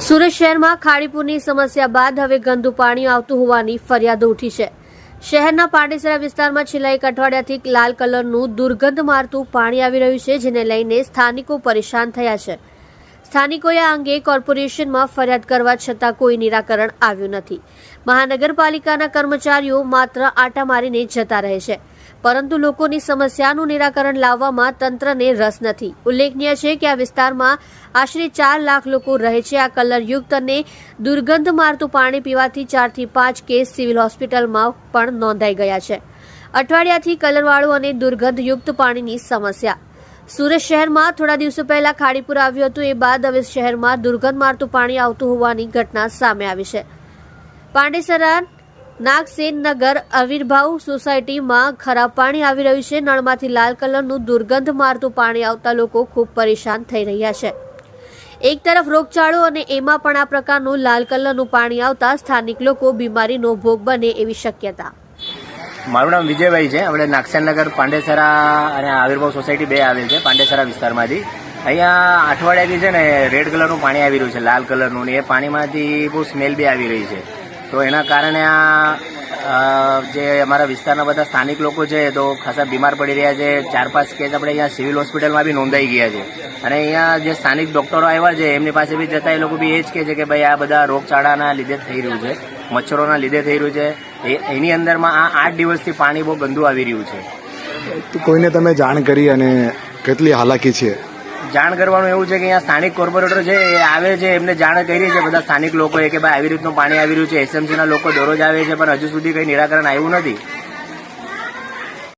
સુરત શહેરમાં ખાડીપુરની સમસ્યા બાદ હવે ગંદુ પાણી આવતું હોવાની ફરિયાદો ઉઠી છે। શહેરના પાંડેસરા વિસ્તારમાં છેલ્લા એક અઠવાડિયાથી લાલ કલરનું દુર્ગંધ મારતું પાણી આવી રહ્યું છે, જેને લઈને સ્થાનિકો પરેશાન થયા છે। સ્થાનિકોએ આ અંગે કોર્પોરેશનમાં ફરિયાદ કરવા છતાં કોઈ નિરાકરણ આવ્યું નથી। મહાનગરપાલિકાના કર્મચારીઓ માત્ર આટા મારીને જતા રહે છે, પરંતુ લોકોની સમસ્યાનું નિરાકરણ લાવવામાં તંત્રને રસ નથી। ઉલ્લેખનીય છે કે આ વિસ્તારમાં આશરે 4 લાખ લોકો રહે છે। આ કલરયુક્ત અને દુર્ગંધ મારતું પાણી પીવાથી 4 થી 5 કેસ સિવિલ હોસ્પિટલમાં પણ નોંધાઈ ગયા છે। અઠવાડિયાથી કલરવાળું અને દુર્ગંધયુક્ત પાણીની સમસ્યા। સુરત શહેરમાં થોડા દિવસો પહેલા ખાડીપુર આવ્યું હતું, એ બાદ હવે શહેરમાં દુર્ગંધ મારતું પાણી આવતું હોવાની ઘટના સામે આવી છે। પાંડેસરા નાગસેન નગર આવિર્ભાવ સોસાયટીમાં ખરાબ પાણી આવી રહ્યું છે। નળમાંથી લાલ કલરનું દુર્ગંધ મારતું પાણી આવતા લોકો ખૂબ પરેશાન થઈ રહ્યા છે। એક તરફ રોગચાળો અને એમાં પણ આ પ્રકારનું લાલ કલરનું પાણી આવતા સ્થાનિક લોકો બીમારીનો ભોગ બને એવી શક્યતા। મારું નામ વિજયભાઈ છે। આપણે નાગસેન નગર પાંડેસરા અને આવિર્ભાવ સોસાયટી બે આવેલ છે પાંડેસરા વિસ્તારમાંથી। અહીંયા અઠવાડિયાથી છે ને રેડ કલરનું પાણી આવી રહ્યું છે, લાલ કલરનું, ને એ પાણીમાંથી બહુ સ્મેલ બી આવી રહી છે। તો એના કારણે આ જે અમારા વિસ્તારના બધા સ્થાનિક લોકો છે તો ખાસા બીમાર પડી રહ્યા છે। 4-5 કેસ આપણે અહીંયા સિવિલ હોસ્પિટલમાં બી નોંધાઈ ગયા છે, અને અહીંયા જે સ્થાનિક ડોક્ટરો આવ્યા છે એમની પાસે બી જતા એ લોકો બી એ જ કહે છે કે ભાઈ આ બધા રોગચાળાના લીધે થઈ રહ્યું છે, મચ્છરોના લીધે થઈ રહ્યું છે। એની અંદરમાં આ 8 દિવસથી પાણી બહુ ગંદુ આવી રહ્યું છે। કોઈને તમે જાણ કરી અને કેટલી હાલાકી છે? જાણ કરવાનું એવું છે કે અહીંયા સ્થાનિક કોર્પોરેટર છે એ આવે છે, એમને જાણ કરી છે બધા સ્થાનિક લોકોએ કે ભાઈ આવી રીતનું પાણી આવી રહ્યું છે। એસએમસીના લોકો દરરોજ આવે છે, પણ હજુ સુધી કંઈ નિરાકરણ આવ્યું નથી।